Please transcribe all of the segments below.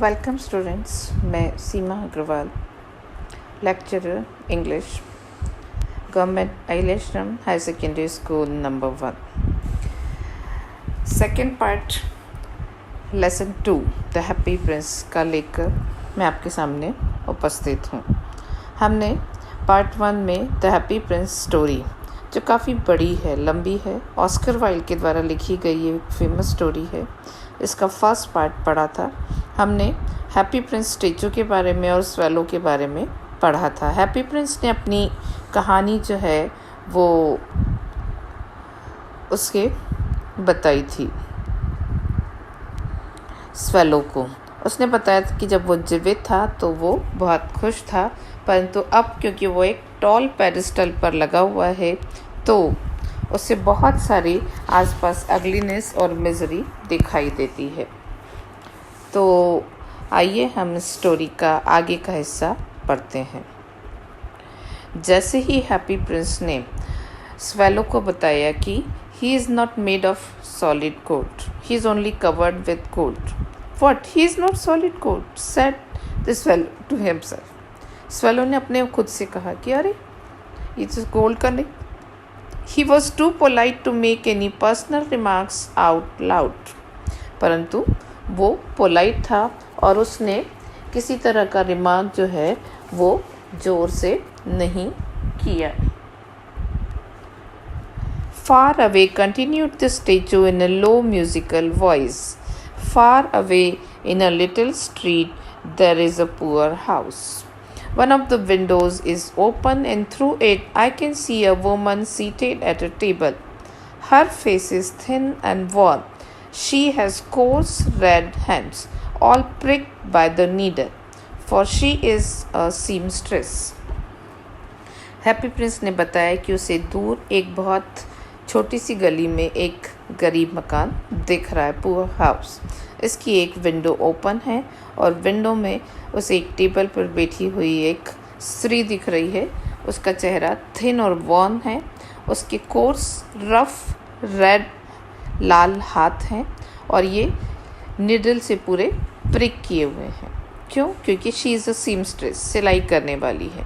Welcome students, मैं Seema Agarwal, lecturer English, government Aileshwaram higher secondary school number 1। Second part lesson 2 the happy prince का लेकर मैं आपके सामने उपस्थित हूँ। हमने पार्ट 1 में द हैप्पी प्रिंस स्टोरी, जो काफ़ी बड़ी है, लंबी है, ऑस्कर वाइल्ड के द्वारा लिखी गई ये फेमस स्टोरी है, इसका फर्स्ट पार्ट पढ़ा था। हमने हैप्पी प्रिंस स्टैचू के बारे में और स्वेलो के बारे में पढ़ा था। हैप्पी प्रिंस ने अपनी कहानी जो है वो उसके बताई थी स्वेलो को। उसने बताया था कि जब वो जीवित था तो वो बहुत खुश था, परंतु अब क्योंकि वो एक टॉल पेडिस्टल पर लगा हुआ है तो उससे बहुत सारी आसपास अगलीनेस और मिजरी दिखाई देती है। तो आइए हम स्टोरी का आगे का हिस्सा पढ़ते हैं। जैसे ही हैप्पी प्रिंस ने स्वेलो को बताया कि he is not made of solid coat, he is only covered with coat. What, he is not solid coat, said the swallow to himself. Swallow ने अपने खुद से कहा कि अरे ये तो गोल्ड का नहीं। He was too polite to make any personal remarks out loud. परंतु वो पोलाइट था और उसने किसी तरह का रिमार्क जो है वो जोर से नहीं किया। Far away, continued the statue in a low musical voice. Far away in a little street there is a poor house. One of the windows is open and through it I can see a woman seated at a table. Her face is thin and worn. She has coarse red hands, all pricked by the needle, for she is a seamstress. Happy prince ने बताया कि उसे दूर एक बहुत छोटी सी गली में एक गरीब मकान दिख रहा है, पुअर हाउस। इसकी एक विंडो ओपन है और विंडो में उसे एक टेबल पर बैठी हुई एक स्त्री दिख रही है। उसका चेहरा थिन और वॉर्न है। उसके कोर्स रफ रेड लाल हाथ हैं और ये निडल से पूरे प्रिक किए हुए हैं। क्यों? क्योंकि शी इज़ अ सीमस्ट्रेस, सिलाई करने वाली है।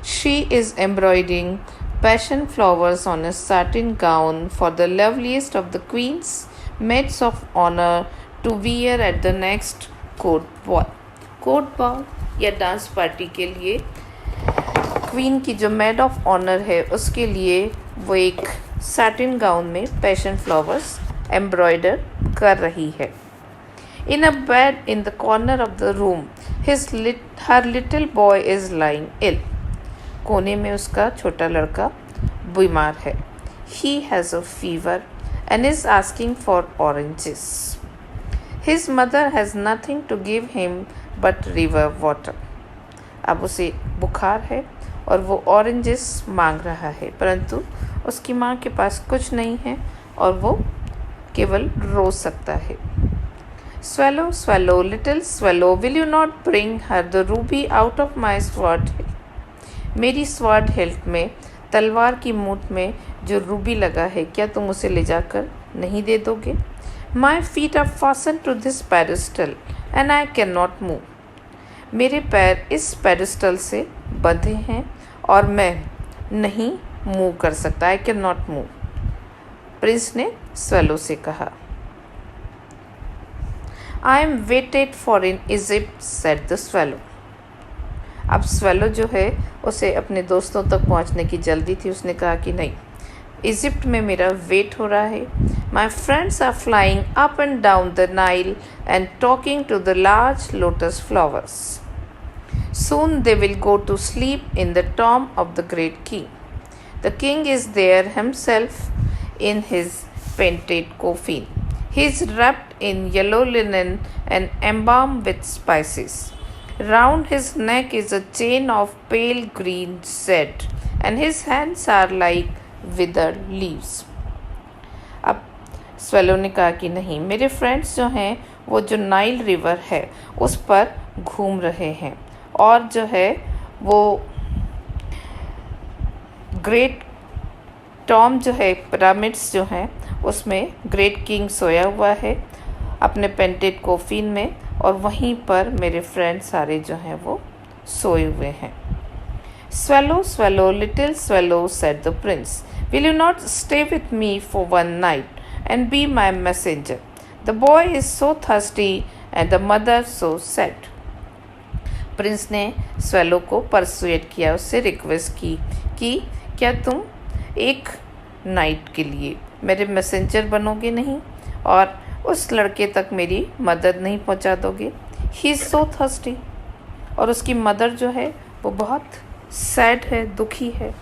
She is embroidering passion flowers on a satin gown for the loveliest of the queen's maids of honor to wear at the next court ball. Court ball या dance party के लिए queen की जो made of honour है उसके लिए वो एक सैटिन गाउन में पैशन फ्लावर्स एम्ब्रॉयडर कर रही है। In a bed in the corner of the room, her little boy is lying ill. कोने में उसका छोटा लड़का बीमार है। He has a fever and is asking for oranges. His mother has nothing to give him but river water. अब उसे बुखार है और वो ऑरेंजेस मांग रहा है, परंतु उसकी माँ के पास कुछ नहीं है और वो केवल रो सकता है। Swallow, swallow, little swallow, will you not bring her the ruby out of my sword hilt? मेरी स्वॉर्ड हिल्ट में, तलवार की मूठ में जो रूबी लगा है, क्या तुम उसे ले जाकर नहीं दे दोगे? My feet are fastened to this pedestal and I cannot move. मेरे पैर इस पेडिस्टल से बंधे हैं और मैं नहीं मूव कर सकता। I cannot move. प्रिंस ने स्वेलो से कहा। I am waited for in Egypt, said the swallow. अब स्वेलो जो है उसे अपने दोस्तों तक पहुंचने की जल्दी थी। उसने कहा कि नहीं, इजिप्ट में मेरा वेट हो रहा है। My friends are flying up and down the Nile and talking to the large lotus flowers. Soon they will go to sleep in the tomb of the great king. The king is there himself in his painted coffin. He is wrapped in yellow linen and embalmed with spices. Round his neck is a chain of pale green zed, and his hands are like withered leaves. अब swallow ने कहा कि नहीं, मेरे friends जो हैं वो जो नाइल रिवर है उस पर घूम रहे हैं और जो है वो ग्रेट टॉम जो है, पिरामिड्स जो हैं उसमें ग्रेट किंग सोया हुआ है अपने पेंटेड कोफिन में और वहीं पर मेरे फ्रेंड सारे जो हैं वो सोए हुए हैं। Swallow, swallow, little swallow, said the prince. Will you not stay with me for one night and be my messenger? The boy is so thirsty and the mother so sad. Prince ने swallow को persuade किया, उससे request की कि क्या तुम एक night के लिए मेरे मैसेंजर बनोगे नहीं और उस लड़के तक मेरी मदद नहीं पहुंचा दोगे। He is so thirsty. और उसकी मदर जो है वो बहुत सैड है, दुखी है।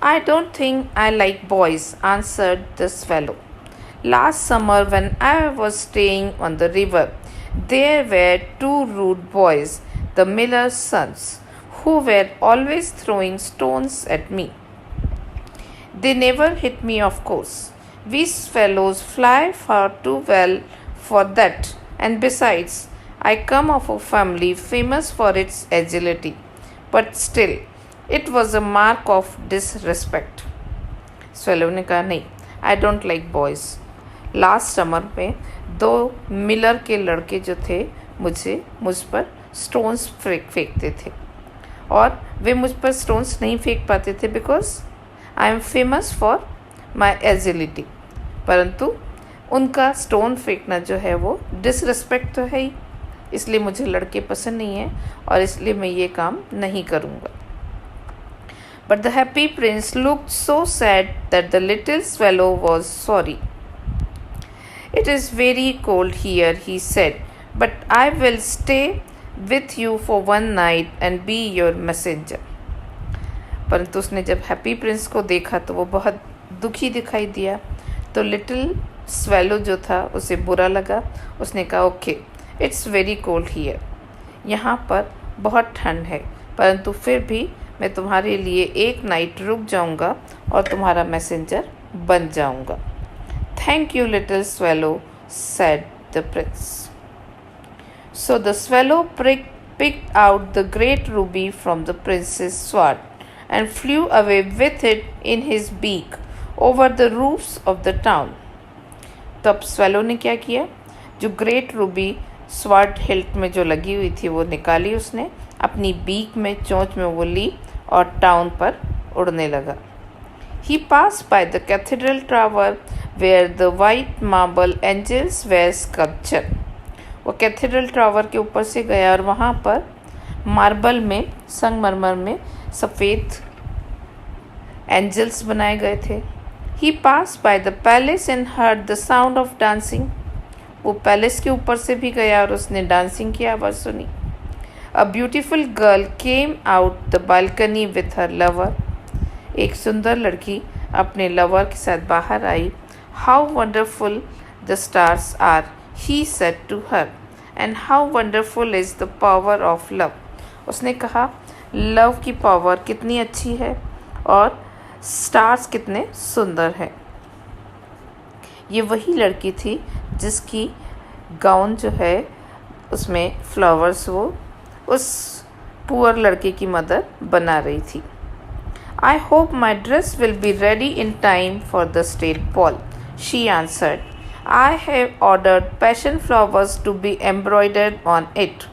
I don't think I like boys, answered the swallow. Last summer when I was staying on the river there were two rude boys, the miller's sons, who were always throwing stones at me. They never hit me, of course. We fellows fly far too well for that, and besides, I come of a family famous for its agility. But still, it was a mark of disrespect. Swallow ने कहा नहीं, I don't like boys. Last summer में दो Miller के लड़के जो थे मुझ पर स्टोन्स फेंकते थे और वे मुझ पर स्टोन्स नहीं फेंक पाते थे because I am famous for my agility. परंतु उनका स्टोन फेंकना जो है वो डिसरिस्पेक्ट तो है ही, इसलिए मुझे लड़के पसंद नहीं है और इसलिए मैं ये काम नहीं करूँगा। But the happy Prince looked so sad that the little swallow was sorry. It is very cold here, he said, but I will stay with you for one night and be your messenger. परंतु उसने जब happy Prince को देखा तो वो बहुत दुखी दिखाई दिया, तो लिटिल स्वेलो जो था उसे बुरा लगा। उसने कहा okay, it's very cold here, यहाँ पर बहुत ठंड है, परंतु फिर भी मैं तुम्हारे लिए एक नाइट रुक जाऊँगा और तुम्हारा मैसेंजर बन जाऊँगा। Thank you, little swallow, said the prince. So the swallow picked out the great ruby from the prince's sword and flew away with it in his beak over the roofs of the town. तब swallow ने क्या किया, जो great Ruby sword hilt में जो लगी हुई थी वो निकाली, उसने अपनी बीक में, चोंच में वो ली और टाउन पर उड़ने लगा। He passed by the cathedral tower where the white marble angels were sculptured. वो कैथेड्रल टावर के ऊपर से गया और वहाँ पर मार्बल में, संगमरमर में सफ़ेद एंजल्स बनाए गए थे। He passed by the palace and heard the sound of dancing. वो पैलेस के ऊपर से भी गया और उसने डांसिंग की आवाज़ सुनी। A beautiful girl came out the balcony with her lover. एक सुंदर लड़की अपने लवर के साथ बाहर आई। How wonderful the stars are, he said to her, and how wonderful is the power of love. उसने कहा लव की पावर कितनी अच्छी है और स्टार्स कितने सुंदर हैं। ये वही लड़की थी जिसकी गाउन जो है उसमें फ्लावर्स वो उस पुअर लड़के की मदर बना रही थी। I hope my dress will be ready in time for the state ball, she answered. I have ordered passion flowers to be embroidered on it,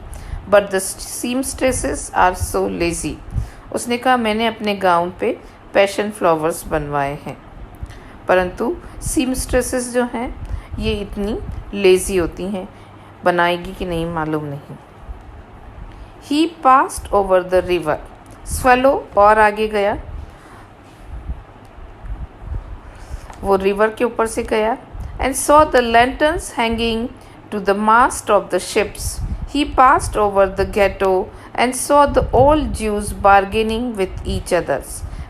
but the seamstresses are so lazy. उसने कहा मैंने अपने gown पे passion flowers बनवाए हैं, परंतु सीमस्ट्रेसेस जो हैं ये इतनी लेज़ी होती हैं, बनाएगी कि नहीं मालूम नहीं। He passed over the river. Swallow और आगे गया, वो रिवर के ऊपर से गया and saw the lanterns hanging to the mast of the ships. He passed over the ghetto and saw the old Jews bargaining with each other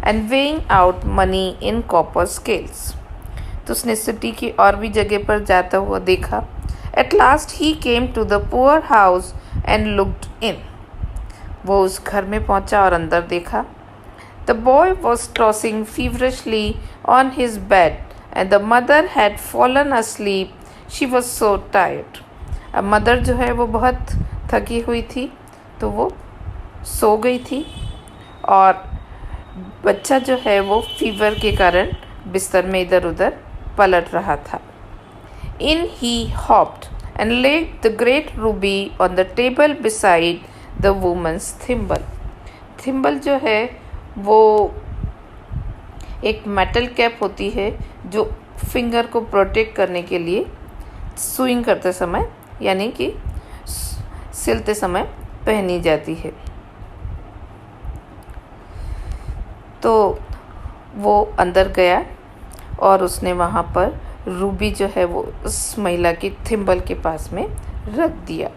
and weighing out money in copper scales. तो उसने city की और भी जगह पर जाता हुआ देखा। At last he came to the poor house and looked in. वो उस घर में पहुंचा और अंदर देखा। The boy was tossing feverishly on his bed and the mother had fallen asleep. She was so tired. अब मदर जो है वो बहुत थकी हुई थी तो वो सो गई थी और बच्चा जो है वो फीवर के कारण बिस्तर में इधर उधर पलट रहा था। In he hopped and laid the great ruby on the table beside the woman's thimble. Thimble जो है वो एक मेटल कैप होती है जो फिंगर को प्रोटेक्ट करने के लिए स्विंग करते समय यानी कि सिलते समय पहनी जाती है। तो वो अंदर गया और उसने वहाँ पर रूबी जो है वो उस महिला की थिम्बल के पास में रख दिया।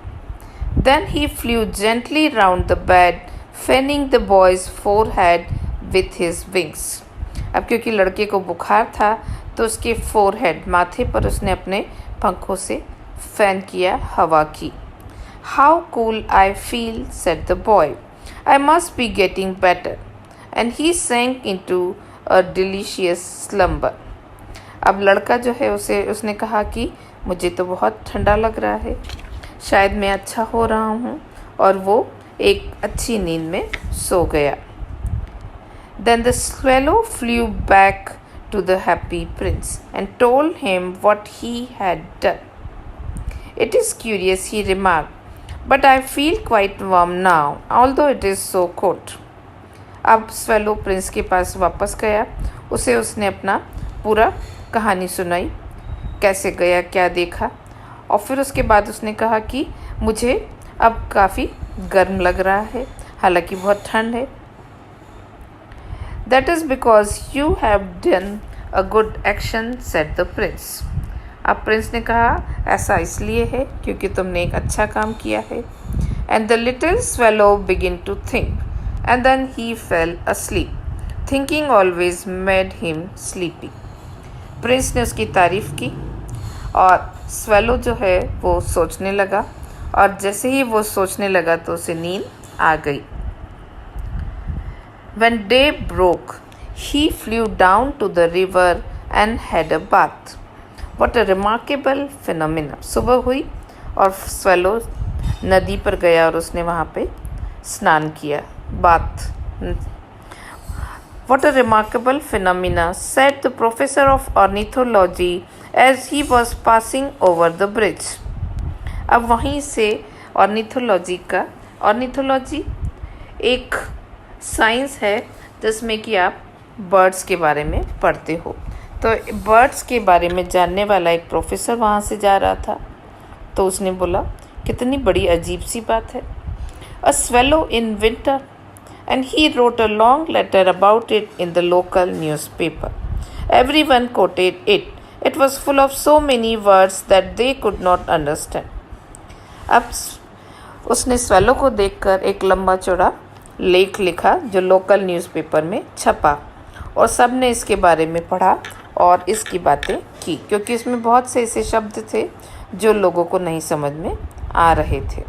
Then he flew gently round the bed, fanning the boy's forehead with his wings. अब क्योंकि लड़के को बुखार था तो उसके फोरहेड माथे पर उसने अपने पंखों से फैन किया हवा की। How cool I feel, said the boy. I must be getting better. And he sank into a delicious slumber. अब लड़का जो है उसने कहा कि मुझे तो बहुत ठंडा लग रहा है, शायद मैं अच्छा हो रहा हूँ, और वो एक अच्छी नींद में सो गया। Then the swallow flew back to the happy prince and told him what he had done. It is curious, he remarked, but I feel quite warm now, although it is so cold. अब swallow Prince के पास वापस गया, उसने अपना पूरा कहानी सुनाई, कैसे गया, क्या देखा, और फिर उसके बाद उसने कहा कि मुझे अब काफ़ी गर्म लग रहा है, हालांकि बहुत ठंड है। That is because you have done a good action, said the prince. अब प्रिंस ने कहा ऐसा इसलिए है क्योंकि तुमने एक अच्छा काम किया है। And the little swallow began to think, and then he fell asleep. Thinking always made him sleepy. Prince ने उसकी तारीफ़ की और स्वेलो जो है वो सोचने लगा, और जैसे ही वो सोचने लगा तो उसे नींद आ गई। When day broke, he flew down to the river and had a bath. What a remarkable phenomenon! सुबह हुई और स्वेलो नदी पर गया और उसने वहाँ पे स्नान किया, bath. What a remarkable phenomena, said the professor of ornithology as he was passing over the bridge. अब वहीं से ऑर्निथोलॉजी एक साइंस है जिसमें कि आप बर्ड्स के बारे में पढ़ते हो। तो बर्ड्स के बारे में जानने वाला एक प्रोफेसर वहाँ से जा रहा था, तो उसने बोला कितनी बड़ी अजीब सी बात है, a swallow in winter, and he wrote a long letter about it in the local newspaper. Everyone quoted it. It was full of so many words that they could not understand. अब उसने swallow को देखकर एक लंबा चौड़ा लेख लिखा जो लोकल न्यूज़पेपर में छपा, और सब ने इसके बारे में पढ़ा और इसकी बातें की, क्योंकि इसमें बहुत से ऐसे शब्द थे जो लोगों को नहीं समझ में आ रहे थे।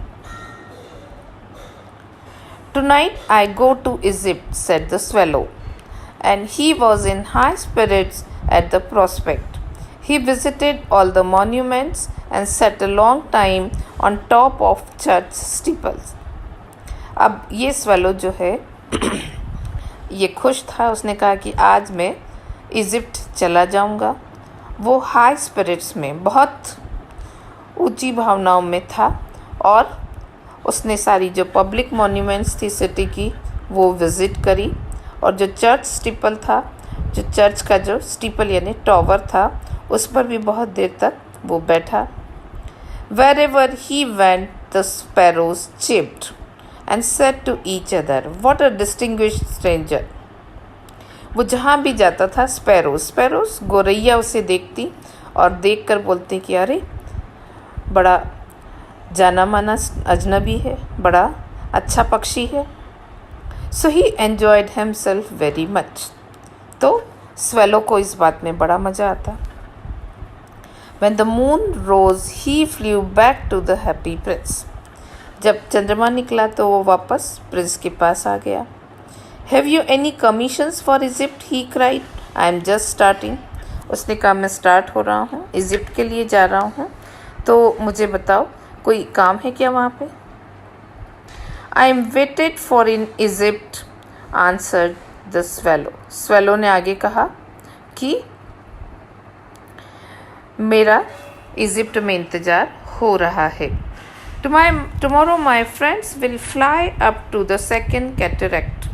Tonight I go to Egypt, said the swallow, and he was in high spirits at the prospect. He visited all the monuments and sat a long time on top of church steeples. अब ये swallow जो है ये खुश था, उसने कहा कि आज मैं इजिप्ट चला जाऊंगा। वो हाई स्पिरिट्स में, बहुत ऊंची भावनाओं में था, और उसने सारी जो पब्लिक मॉन्यूमेंट्स थी सिटी की वो विज़िट करी, और जो चर्च स्टीपल था, जो चर्च का जो स्टीपल यानी टॉवर था, उस पर भी बहुत देर तक वो बैठा। Wherever he went, the sparrows chirped and said to each other, "What a distinguished stranger!" वो जहाँ भी जाता था स्पैरोस गोरैया उसे देखती और देखकर बोलती कि अरे बड़ा जाना माना अजनबी है, बड़ा अच्छा पक्षी है। सो ही एन्जॉयड हिमसेल्फ वेरी मच। तो स्वेलो को इस बात में बड़ा मज़ा आता। When the moon rose, he flew back to the happy prince. जब चंद्रमा निकला तो वो वापस प्रिंस के पास आ गया। Have you any commissions for Egypt? He cried. I am just starting. उसने कहा मैं स्टार्ट हो रहा हूँ, इजिप्ट के लिए जा रहा हूँ, तो मुझे बताओ कोई काम है क्या वहाँ पे? I am waited for in Egypt, answered the swallow. swallow ने आगे कहा कि मेरा इजिप्ट में इंतज़ार हो रहा है। Tomorrow my friends will fly up to the second cataract.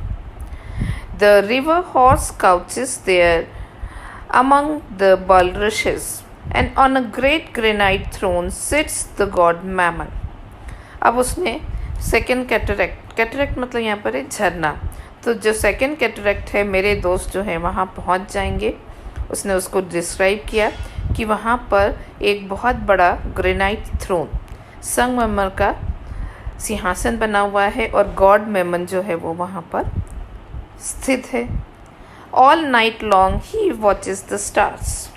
The river horse couches there among the bulrushes, and on a great granite throne sits the god Mammon. अब उसने सेकेंड कैटरैक्ट मतलब यहाँ पर है झरना, तो जो सेकेंड कैटरैक्ट है मेरे दोस्त जो हैं वहाँ पहुँच जाएंगे। उसने उसको डिस्क्राइब किया कि वहाँ पर एक बहुत बड़ा ग्रेनाइट थ्रोन संगमरमर का सिंहासन बना हुआ है और गॉड मेमन जो है वो वहाँ पर स्थित है। All night long he watches the stars,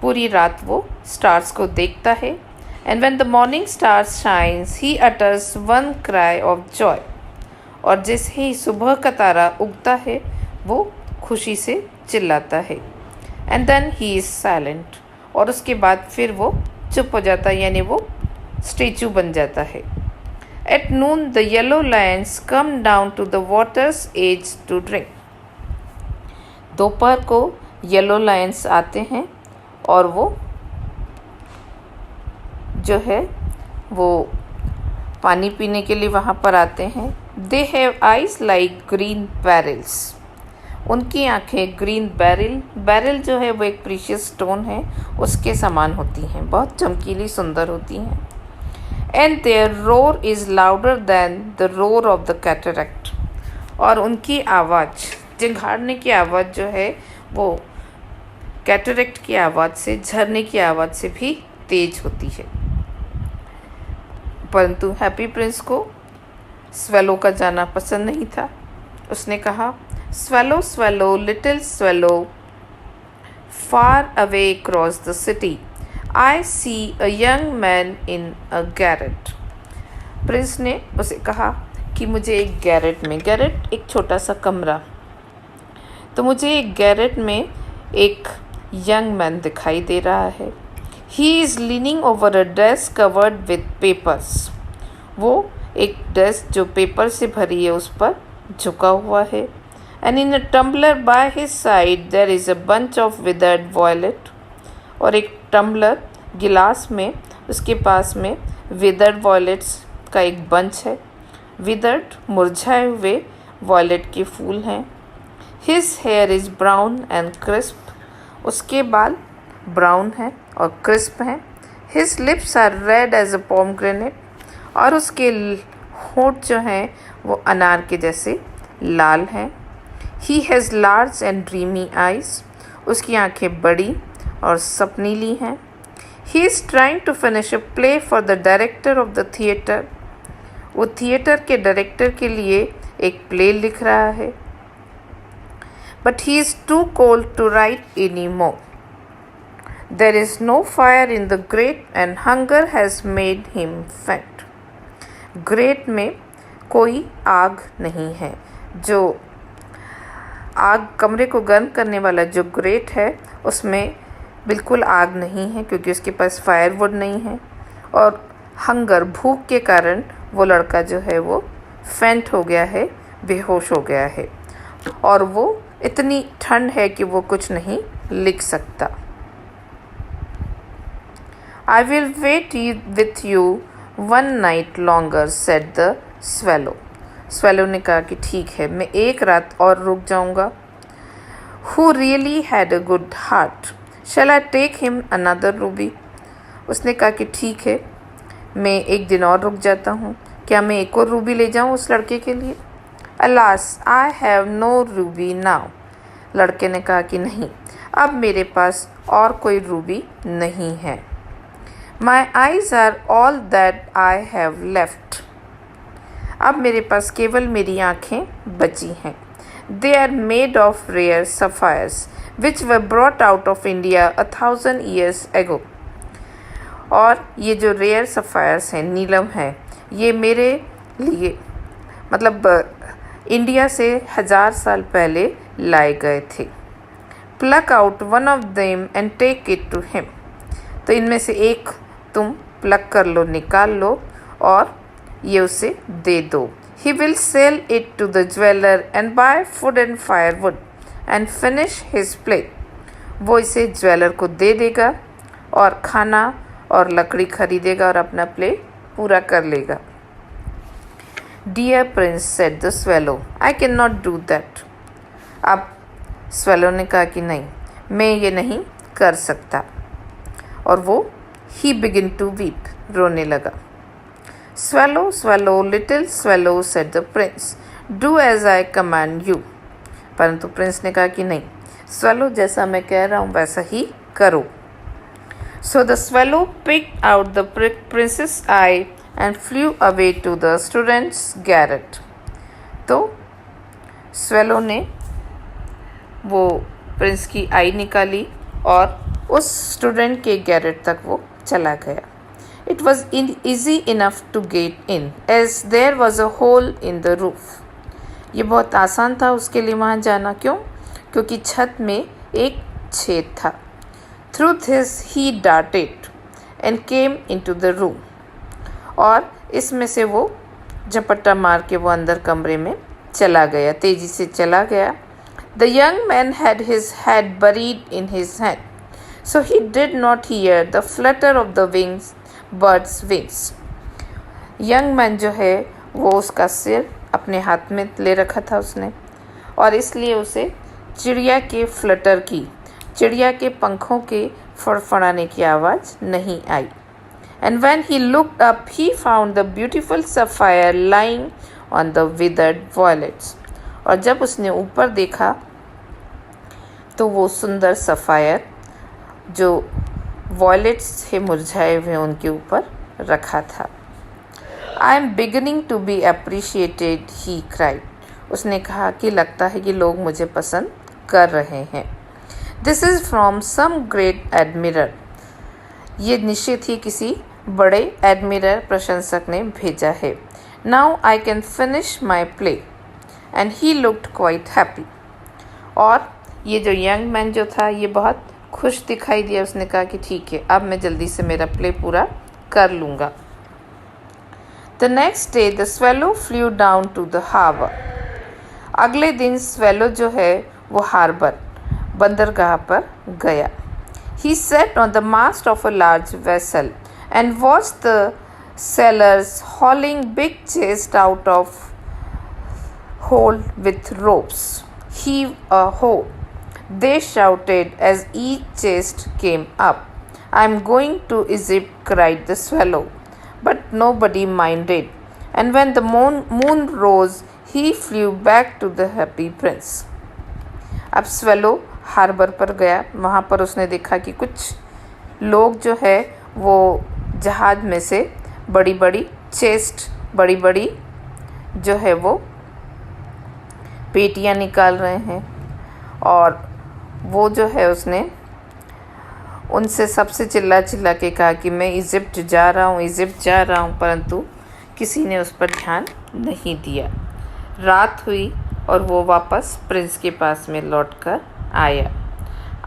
पूरी रात वो स्टार्स को देखता है। And when the morning stars shines he utters one cry of Joy, और जैसे ही सुबह का तारा उगता है वो खुशी से चिल्लाता है। And then he is silent, और उसके बाद फिर वो चुप हो जाता है, यानी वो स्टेचू बन जाता है। At noon the yellow lions come down to the water's edge to drink, दोपहर को येलो लायंस आते हैं और वो जो है वो पानी पीने के लिए वहाँ पर आते हैं। They have eyes like green barrels, उनकी आंखें ग्रीन बैरल जो है वो एक प्रीशियस स्टोन है उसके समान होती हैं, बहुत चमकीली सुंदर होती हैं। And their roar is louder than the roar of the cataract, और उनकी आवाज़, चिंघाड़ने की आवाज़ जो है वो कैटरैक्ट की आवाज़ से, झरने की आवाज़ से भी तेज होती है। परंतु हैप्पी प्रिंस को स्वेलो का जाना पसंद नहीं था। उसने कहा, swallow swallow little swallow far away cross the city, I see a young man in a garret. Prince ने उसे कहा कि मुझे एक गैरेट एक छोटा सा कमरा, तो मुझे एक गैरेट में एक यंग मैन दिखाई दे रहा है। He is leaning over a desk covered with papers, वो एक डेस्क जो पेपर से भरी है उस पर झुका हुआ है। And in a tumbler by his side there is a bunch of withered violet, और एक टम्बलर गिलास में उसके पास में विदर्ड वॉयलेट्स का एक बंच है। विदर्ड मुरझाए हुए वॉयलेट के फूल हैं। His hair is brown and crisp, उसके बाल ब्राउन हैं और क्रिस्प हैं। His lips are red as a pomegranate, और उसके होंठ जो हैं वो अनार के जैसे लाल हैं। He has large and dreamy eyes, उसकी आंखें बड़ी और सपनीली हैं। He is trying to finish a play for the director of the theatre, वो थिएटर के डायरेक्टर के लिए एक प्ले लिख रहा है। But he is too cold to write any more. There is no fire in the grate and hunger has made him faint. Great में कोई आग नहीं है, जो आग कमरे को गर्म करने वाला जो ग्रेट है उसमें बिल्कुल आग नहीं है क्योंकि उसके पास फायरवुड नहीं है, और हंगर भूख के कारण वो लड़का जो है वो फेंट हो गया है, बेहोश हो गया है, और वो इतनी ठंड है कि वो कुछ नहीं लिख सकता। I will wait with you one night longer, said the swallow. swallow ने कहा कि ठीक है, मैं एक रात और रुक जाऊंगा। Who really had a good heart? Shall I take him another ruby? उसने कहा कि ठीक है, मैं एक दिन और रुक जाता हूँ, क्या मैं एक और रूबी ले जाऊँ उस लड़के के लिए? Alas, I have no ruby now. लड़के ने कहा कि नहीं, अब मेरे पास और कोई रूबी नहीं है। My eyes are all that I have left. अब मेरे पास केवल मेरी आँखें बची हैं। They are made of rare sapphires, which were brought out of India 1000 years ago. और ये जो रेयर सफ़ायर्स हैं, नीलम है, ये मेरे लिए मतलब इंडिया से 1000 साल पहले लाए गए थे। Pluck out one of them and take it to him. तो इनमें से एक तुम प्लग कर लो, निकाल लो और ये उसे दे दो। He will sell it to the jeweler and buy food and firewood and finish his play. वो इसे ज्वेलर को दे देगा और खाना और लकड़ी खरीदेगा और अपना प्ले पूरा कर लेगा। Dear prince said the swallow, I can not do that. अब स्वेलो ने कहा कि नहीं, मैं ये नहीं कर सकता। और वो ही बिगिन टू वीप, रोने लगा। Swallow swallow little swallow said the prince, do as I command you. परंतु प्रिंस ने कहा कि नहीं, स्वेलो जैसा मैं कह रहा हूँ वैसा ही करो। So the swallow picked out the prince's eye and flew away to the student's garret. तो स्वेलो ने वो प्रिंस की आई निकाली और उस स्टूडेंट के गैरेट तक वो चला गया। It was easy enough to get in as there was a hole in the roof. ये बहुत आसान था उसके लिए वहाँ जाना। क्यों? क्योंकि छत में एक छेद था। Through this he darted and came into the room. और इसमें से वो झपट्टा मार के वो अंदर कमरे में चला गया, तेजी से चला गया। The young man had his head buried in his hand, so he did not hear the flutter of the bird's wings. Young man जो है वो उसका सिर अपने हाथ में ले रखा था उसने, और इसलिए उसे चिड़िया के फ्लटर की, चिड़िया के पंखों के फड़फड़ाने की आवाज़ नहीं आई। And when he looked up, he found the beautiful sapphire lying on the withered violets. और जब उसने ऊपर देखा तो वो सुंदर सफ़ायर जो वॉयलेट्स थे मुरझाए हुए उनके ऊपर रखा था। I am beginning to be appreciated, he cried. उसने कहा कि लगता है कि लोग मुझे पसंद कर रहे हैं। This is from some great admirer. ये निश्चित ही किसी बड़े एडमिरर प्रशंसक ने भेजा है। Now I can finish my play and he looked quite happy. और ये जो यंग मैन जो था ये बहुत खुश दिखाई दिया। उसने कहा कि ठीक है, अब मैं जल्दी से मेरा प्ले पूरा कर लूँगा। The next day the swallow flew down to the harbour. अगले दिन स्वेलो जो है वो हार्बर, बंदरगाह पर गया। He sat on the mast of a large vessel and watched the sailors hauling big chest out of hole with ropes. Heave a ho, they shouted as each chest came up. I am going to Egypt, cried the swallow. But nobody minded, and when the moon rose, he flew back to the happy prince. अब swallow harbour पर गया। वहाँ पर उसने देखा कि कुछ लोग जो है वो जहाज में से बड़ी बड़ी चेस्ट, बड़ी बड़ी जो है वो पेटियां निकाल रहे हैं। और वो जो है उसने उनसे सबसे चिल्ला चिल्ला के कहा कि मैं इजिप्ट जा रहा हूँ, इजिप्ट जा रहा हूँ, परंतु किसी ने उस पर ध्यान नहीं दिया। रात हुई और वो वापस प्रिंस के पास में लौट कर आया।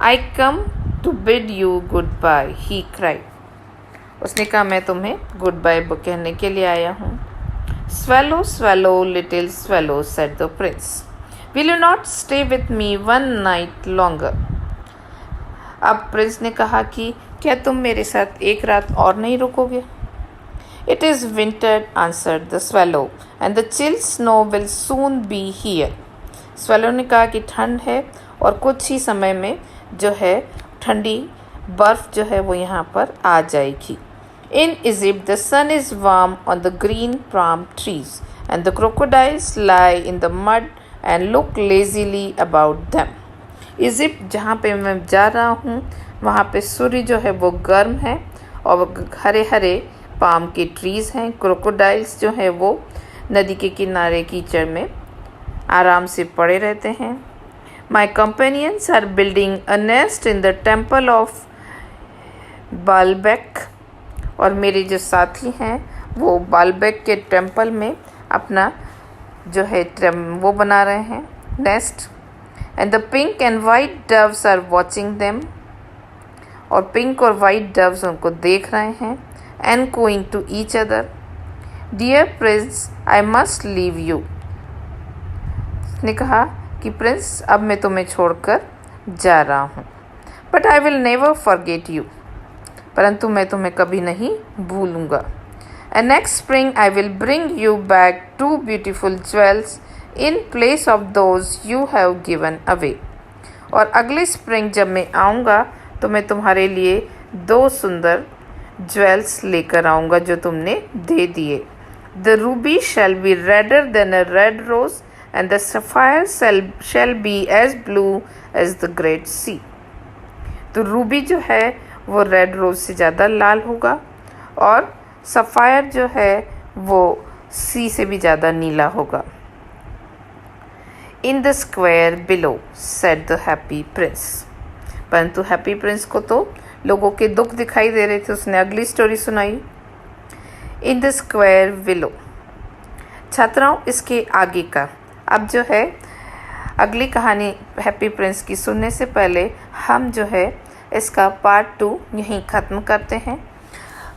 I come to bid you goodbye, he cried. उसने कहा मैं तुम्हें गुड बाय कहने के लिए आया हूँ। Swallow swallow little swallow said the Prince, will you not stay with me one night longer. अब प्रिंस ने कहा कि क्या तुम मेरे साथ एक रात और नहीं रुकोगे? It is winter, answered the swallow, and the chill snow will soon be here. Swallow ने कहा कि ठंड है और कुछ ही समय में जो है ठंडी बर्फ़ जो है वो यहाँ पर आ जाएगी। In Egypt, the sun is warm on the green palm trees, and the crocodiles lie in the mud and look lazily about them. Egypt जहाँ पे मैं जा रहा हूँ वहाँ पे सूर्य जो है वो गर्म है और हरे हरे पाम के ट्रीज़ हैं। क्रोकोडाइल्स जो है वो नदी के किनारे कीचड़ में आराम से पड़े रहते हैं। My companions are building a nest in the temple of Baalbek, और मेरे जो साथी हैं वो बालबेक के टेम्पल में अपना जो है वो बना रहे हैं nest. And the pink and white doves are watching them, और पिंक और वाइट डव्स उनको देख रहे हैं। And going to each other, dear prince I must leave you. ने कहा कि प्रिंस अब मैं तुम्हें छोड़कर जा रहा हूँ। But I will never forget you, परंतु मैं तुम्हें कभी नहीं भूलूंगा। And next spring I will bring you back 2 beautiful jewels in place of those you have given away. और अगले स्प्रिंग जब मैं आऊँगा तो मैं तुम्हारे लिए 2 सुंदर ज्वेल्स लेकर आऊँगा जो तुमने दे दिए। The ruby shall be redder than a red rose and the sapphire shall be as blue as the great sea. तो रूबी जो है वो रेड रोज से ज़्यादा लाल होगा और सफ़ायर जो है वो सी से भी ज़्यादा नीला होगा। In the square below said the happy Prince. परंतु हैप्पी प्रिंस को तो लोगों के दुख दिखाई दे रहे थे, उसने अगली स्टोरी सुनाई। In the square below. छात्राओं, इसके आगे का अब जो है अगली कहानी हैप्पी प्रिंस की सुनने से पहले हम जो है इसका पार्ट 2 यहीं ख़त्म करते हैं।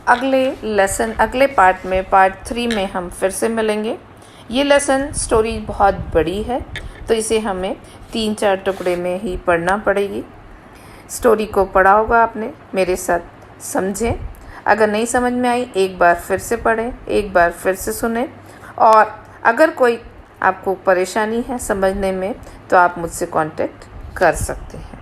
अगले पार्ट में पार्ट 3 में हम फिर से मिलेंगे। ये लेसन स्टोरी बहुत बड़ी है तो इसे हमें 3-4 टुकड़े में ही पढ़ना पड़ेगी। स्टोरी को पढ़ा होगा आपने, मेरे साथ समझें। अगर नहीं समझ में आई एक बार फिर से पढ़ें, एक बार फिर से सुनें और अगर कोई आपको परेशानी है समझने में तो आप मुझसे कांटेक्ट कर सकते हैं।